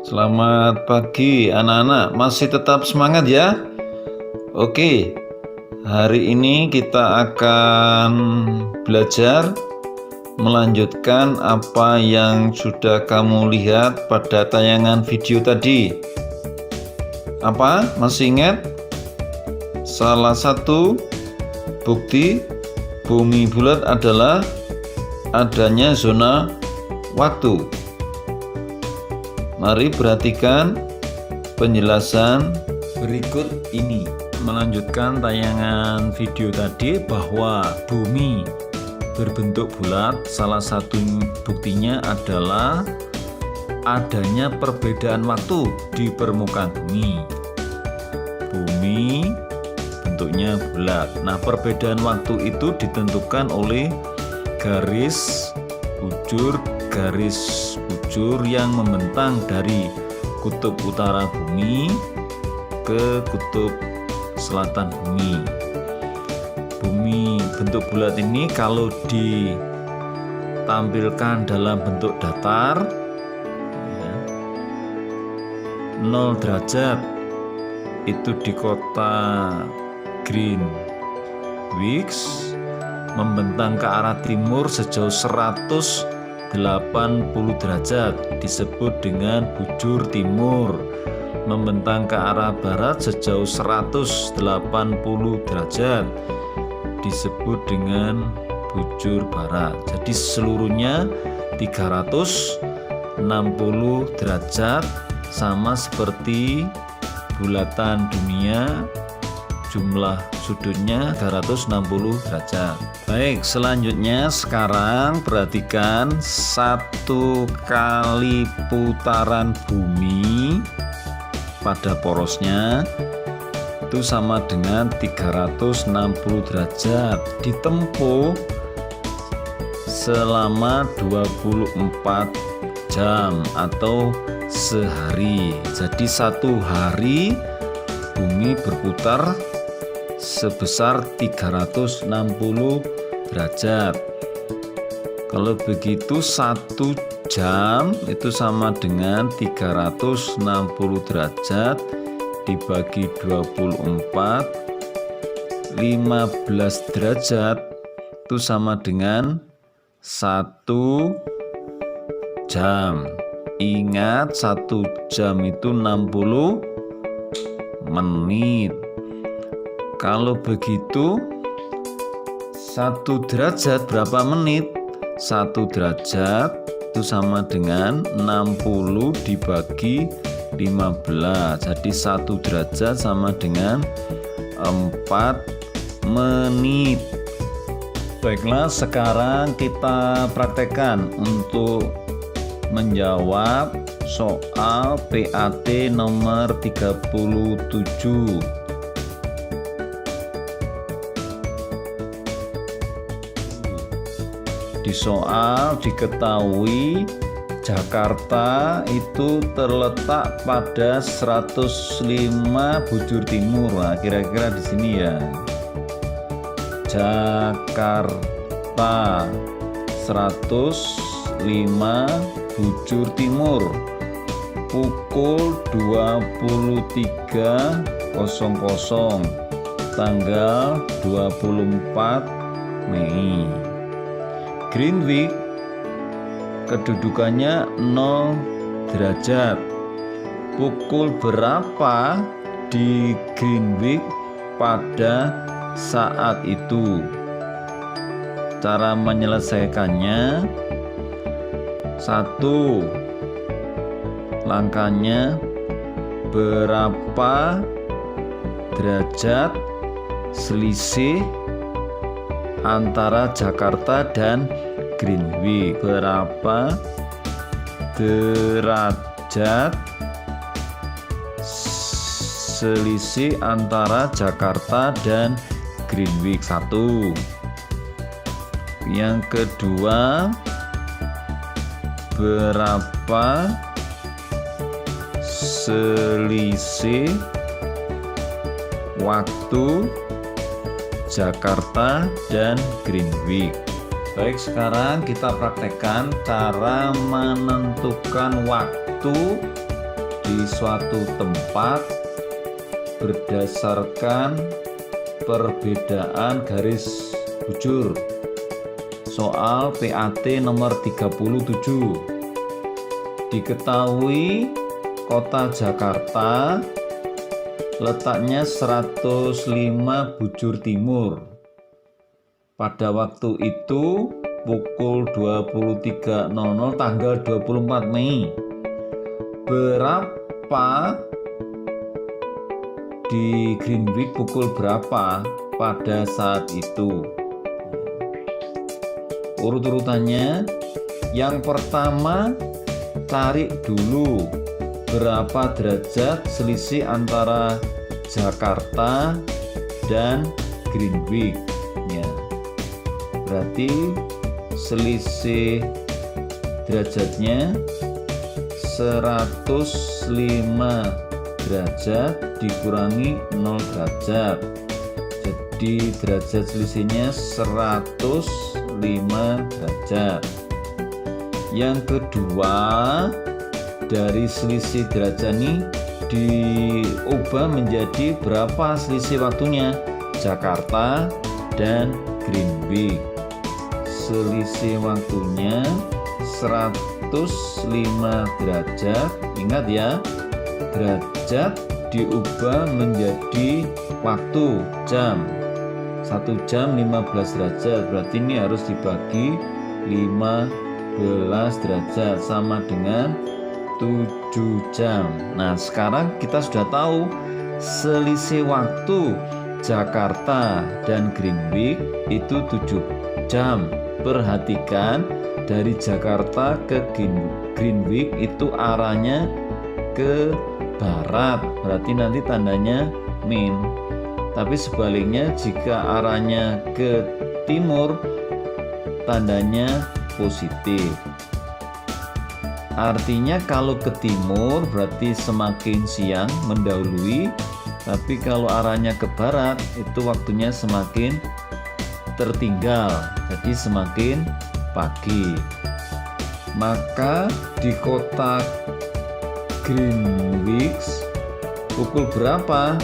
Selamat pagi anak-anak, masih tetap semangat ya? Oke, hari ini kita akan belajar melanjutkan apa yang sudah kamu lihat pada tayangan video tadi. Apa? Masih ingat? Salah satu bukti bumi bulat adalah adanya zona waktu. Mari perhatikan penjelasan berikut ini. Melanjutkan tayangan video tadi bahwa bumi berbentuk bulat, salah satu buktinya adalah adanya perbedaan waktu di permukaan bumi. Bumi bentuknya bulat. Nah, perbedaan waktu itu ditentukan oleh garis bujur yang membentang dari kutub utara bumi ke kutub selatan bumi. Bumi bentuk bulat ini kalau ditampilkan dalam bentuk datar 0 derajat itu di kota Greenwich, membentang ke arah timur sejauh 180 derajat disebut dengan bujur timur, membentang ke arah barat sejauh 180 derajat disebut dengan bujur barat. Jadi seluruhnya 360 derajat, sama seperti bulatan dunia, jumlah sudutnya 360 derajat. Baik, selanjutnya sekarang perhatikan satu kali putaran bumi pada porosnya itu sama dengan 360 derajat, ditempuh selama 24 jam atau sehari. Jadi satu hari bumi berputar sebesar 360 derajat. Kalau begitu 1 jam itu sama dengan 360 derajat dibagi 24, 15 derajat itu sama dengan 1 jam. Ingat, 1 jam itu 60 menit. Kalau begitu 1 derajat berapa menit? 1 derajat itu sama dengan 60 dibagi 15. Jadi 1 derajat sama dengan 4 menit. Baiklah, sekarang kita praktekkan untuk menjawab soal PAT nomor 37. Di soal diketahui Jakarta itu terletak pada 105 bujur timur. Nah, kira-kira di sini ya. Jakarta 105 bujur timur pukul 23.00 tanggal 24 Mei. Greenwich kedudukannya 0 derajat. Pukul berapa di Greenwich pada saat itu? Cara menyelesaikannya, 1. Langkahnya berapa derajat selisih antara Jakarta dan Greenwich? Berapa derajat selisih antara Jakarta dan Greenwich? 1. Yang kedua, berapa selisih waktu Jakarta dan Greenwich? Baik, sekarang kita praktekkan cara menentukan waktu di suatu tempat berdasarkan perbedaan garis bujur. Soal PAT nomor 37. Diketahui kota Jakarta letaknya 105 bujur timur. Pada waktu itu pukul 23.00 tanggal 24 Mei. Berapa di Greenwich pukul berapa pada saat itu? Urut-urutannya, yang pertama tarik dulu berapa derajat selisih antara Jakarta dan Greenwich ya. Berarti selisih derajatnya 105 derajat dikurangi 0 derajat. Jadi derajat selisihnya 105 derajat. Yang kedua, dari selisih derajat ini diubah menjadi berapa selisih waktunya Jakarta dan Greenwich. Selisih waktunya 105 derajat. Ingat ya, derajat diubah menjadi waktu jam. 1 jam 15 derajat, berarti ini harus dibagi 15 derajat sama dengan 7 jam. Nah, sekarang kita sudah tahu selisih waktu Jakarta dan Greenwich itu 7 jam. Perhatikan, dari Jakarta ke Greenwich itu arahnya ke barat, berarti nanti tandanya min. Tapi sebaliknya jika arahnya ke timur, tandanya positif. Artinya kalau ke timur berarti semakin siang mendahului, tapi kalau arahnya ke barat itu waktunya semakin tertinggal, jadi semakin pagi. Maka di kota Greenwich pukul berapa?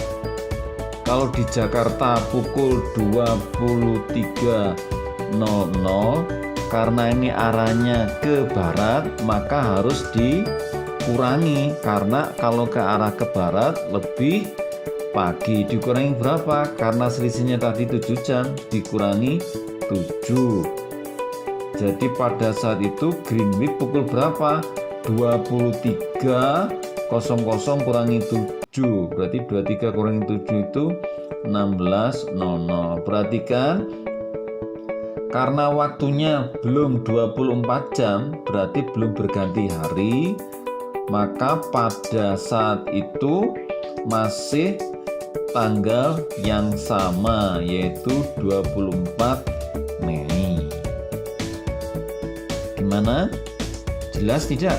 Kalau di Jakarta pukul 23.00, karena ini arahnya ke barat maka harus dikurangi, karena kalau ke arah ke barat lebih pagi. Dikurangi berapa? Karena selisihnya tadi 7 jam, dikurangi 7. Jadi pada saat itu Greenwich pukul berapa? 23.00 kurangi 7, berarti 23 kurangi 7 itu 16.00. Perhatikan, karena waktunya belum 24 jam, berarti belum berganti hari, maka pada saat itu masih tanggal yang sama, yaitu 24 Mei. Gimana? Jelas tidak?